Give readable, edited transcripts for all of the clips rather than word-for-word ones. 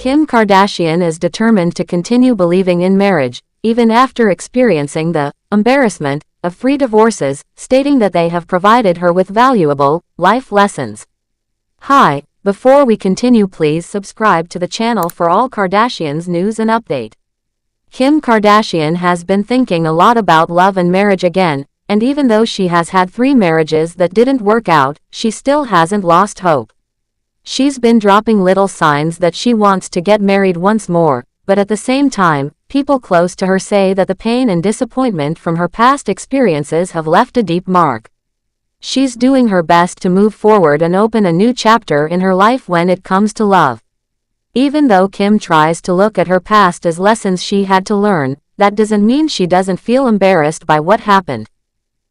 Kim Kardashian is determined to continue believing in marriage, even after experiencing the embarrassment of 3 divorces, stating that they have provided her with valuable life lessons. Hi, before we continue, please subscribe to the channel for all Kardashians news and update. Kim Kardashian has been thinking a lot about love and marriage again, and even though she has had 3 marriages that didn't work out, she still hasn't lost hope. She's been dropping little signs that she wants to get married once more, but at the same time, people close to her say that the pain and disappointment from her past experiences have left a deep mark. She's doing her best to move forward and open a new chapter in her life when it comes to love. Even though Kim tries to look at her past as lessons she had to learn, that doesn't mean she doesn't feel embarrassed by what happened.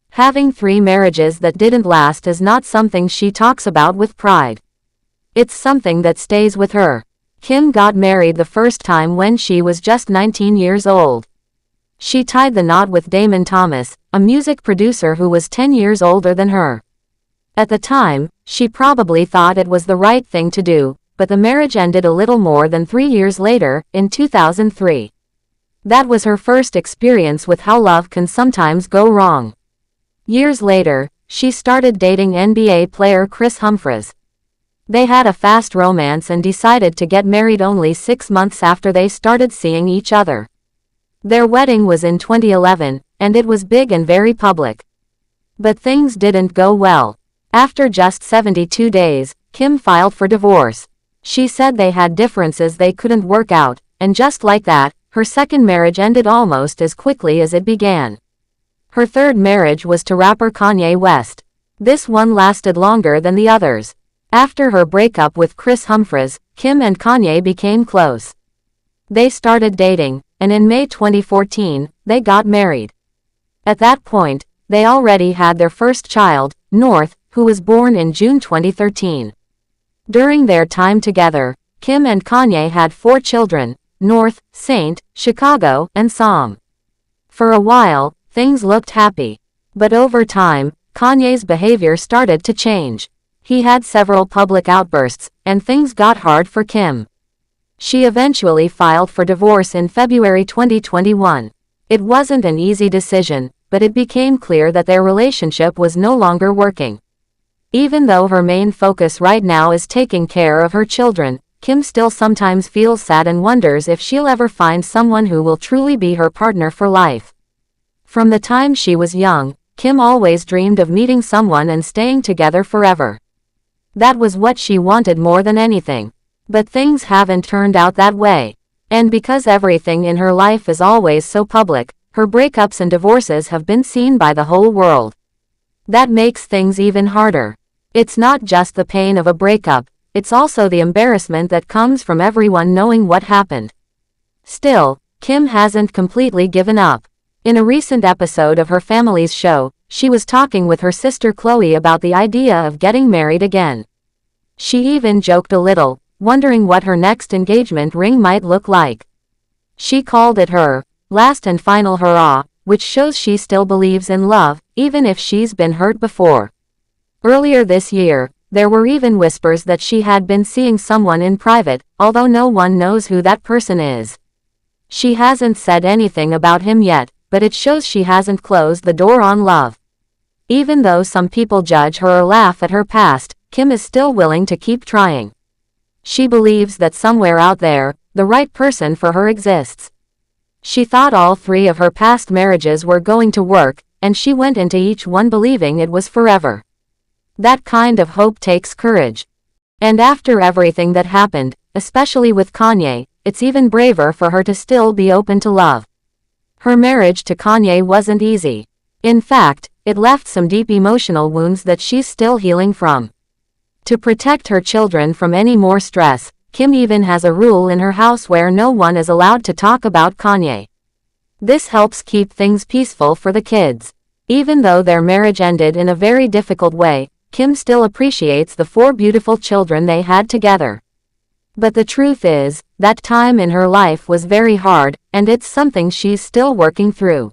Having 3 marriages that didn't last is not something she talks about with pride. It's something that stays with her. Kim got married the first time when she was just 19 years old. She tied the knot with Damon Thomas, a music producer who was 10 years older than her. At the time, she probably thought it was the right thing to do, but the marriage ended a little more than 3 years later, in 2003. That was her first experience with how love can sometimes go wrong. Years later, she started dating NBA player Kris Humphries. They had a fast romance and decided to get married only 6 months after they started seeing each other. Their wedding was in 2011, and it was big and very public. But things didn't go well. After just 72 days, Kim filed for divorce. She said they had differences they couldn't work out, and just like that, her second marriage ended almost as quickly as it began. Her third marriage was to rapper Kanye West. This one lasted longer than the others. After her breakup with Kris Humphries, Kim and Kanye became close. They started dating, and in May 2014, they got married. At that point, they already had their first child, North, who was born in June 2013. During their time together, Kim and Kanye had 4 children, North, Saint, Chicago, and Psalm. For a while, things looked happy. But over time, Kanye's behavior started to change. He had several public outbursts, and things got hard for Kim. She eventually filed for divorce in February 2021. It wasn't an easy decision, but it became clear that their relationship was no longer working. Even though her main focus right now is taking care of her children, Kim still sometimes feels sad and wonders if she'll ever find someone who will truly be her partner for life. From the time she was young, Kim always dreamed of meeting someone and staying together forever. That was what she wanted more than anything. But things haven't turned out that way. And because everything in her life is always so public, her breakups and divorces have been seen by the whole world. That makes things even harder. It's not just the pain of a breakup, it's also the embarrassment that comes from everyone knowing what happened. Still, Kim hasn't completely given up. In a recent episode of her family's show, she was talking with her sister Chloe about the idea of getting married again. She even joked a little, wondering what her next engagement ring might look like. She called it her last and final hurrah, which shows she still believes in love, even if she's been hurt before. Earlier this year, there were even whispers that she had been seeing someone in private, although no one knows who that person is. She hasn't said anything about him yet, but it shows she hasn't closed the door on love. Even though some people judge her or laugh at her past, Kim is still willing to keep trying. She believes that somewhere out there, the right person for her exists. She thought all 3 of her past marriages were going to work, and she went into each one believing it was forever. That kind of hope takes courage. And after everything that happened, especially with Kanye, it's even braver for her to still be open to love. Her marriage to Kanye wasn't easy. In fact, it left some deep emotional wounds that she's still healing from. To protect her children from any more stress, Kim even has a rule in her house where no one is allowed to talk about Kanye. This helps keep things peaceful for the kids. Even though their marriage ended in a very difficult way, Kim still appreciates the 4 beautiful children they had together. But the truth is, that time in her life was very hard, and it's something she's still working through.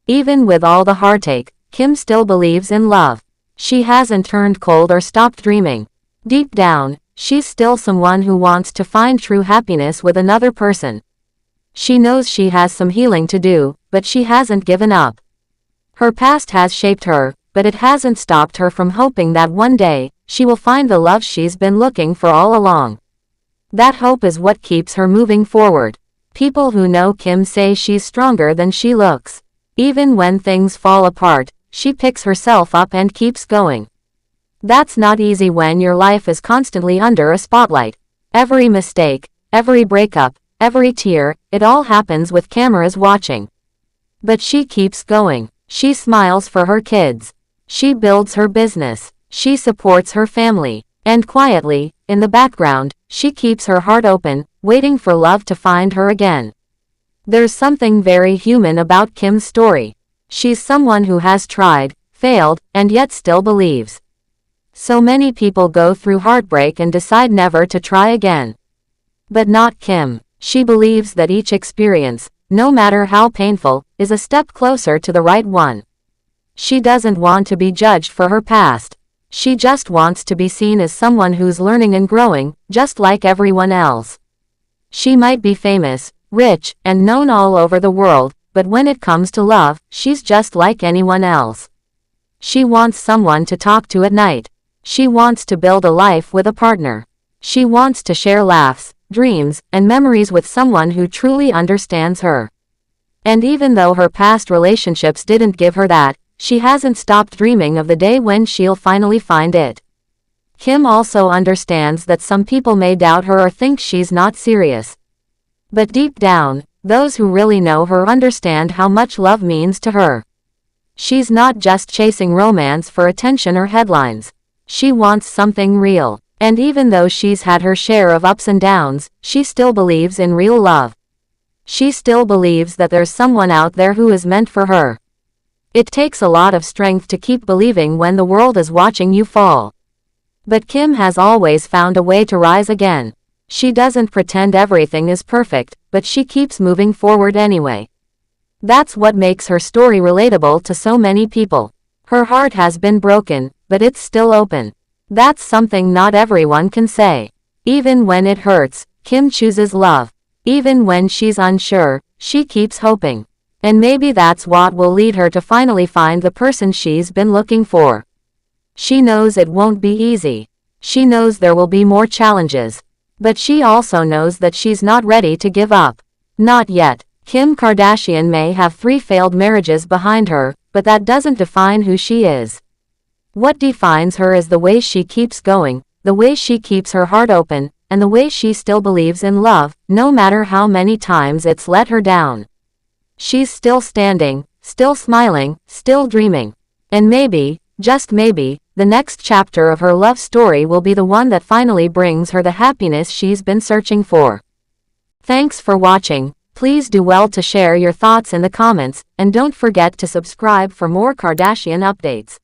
Even with all the heartache, Kim still believes in love. She hasn't turned cold or stopped dreaming. Deep down, she's still someone who wants to find true happiness with another person. She knows she has some healing to do, but she hasn't given up. Her past has shaped her, but it hasn't stopped her from hoping that one day, she will find the love she's been looking for all along. That hope is what keeps her moving forward. People who know Kim say she's stronger than she looks. Even when things fall apart, she picks herself up and keeps going. That's not easy when your life is constantly under a spotlight. Every mistake, every breakup, every tear, it all happens with cameras watching. But she keeps going. She smiles for her kids. She builds her business. She supports her family. And quietly, in the background, she keeps her heart open, waiting for love to find her again. There's something very human about Kim's story. She's someone who has tried, failed, and yet still believes. So many people go through heartbreak and decide never to try again. But not Kim. She believes that each experience, no matter how painful, is a step closer to the right one. She doesn't want to be judged for her past. She just wants to be seen as someone who's learning and growing, just like everyone else. She might be famous, rich, and known all over the world, but when it comes to love, she's just like anyone else. She wants someone to talk to at night. She wants to build a life with a partner. She wants to share laughs, dreams, and memories with someone who truly understands her. And even though her past relationships didn't give her that, she hasn't stopped dreaming of the day when she'll finally find it. Kim also understands that some people may doubt her or think she's not serious. But deep down, those who really know her understand how much love means to her. She's not just chasing romance for attention or headlines. She wants something real. And even though she's had her share of ups and downs, she still believes in real love. She still believes that there's someone out there who is meant for her. It takes a lot of strength to keep believing when the world is watching you fall. But Kim has always found a way to rise again. She doesn't pretend everything is perfect, but she keeps moving forward anyway. That's what makes her story relatable to so many people. Her heart has been broken, but it's still open. That's something not everyone can say. Even when it hurts, Kim chooses love. Even when she's unsure, she keeps hoping. And maybe that's what will lead her to finally find the person she's been looking for. She knows it won't be easy. She knows there will be more challenges. But she also knows that she's not ready to give up. Not yet. Kim Kardashian may have 3 failed marriages behind her, but that doesn't define who she is. What defines her is the way she keeps going, the way she keeps her heart open, and the way she still believes in love, no matter how many times it's let her down. She's still standing, still smiling, still dreaming. And maybe, just maybe, the next chapter of her love story will be the one that finally brings her the happiness she's been searching for. Thanks for watching. Please do well to share your thoughts in the comments, and don't forget to subscribe for more Kardashian updates.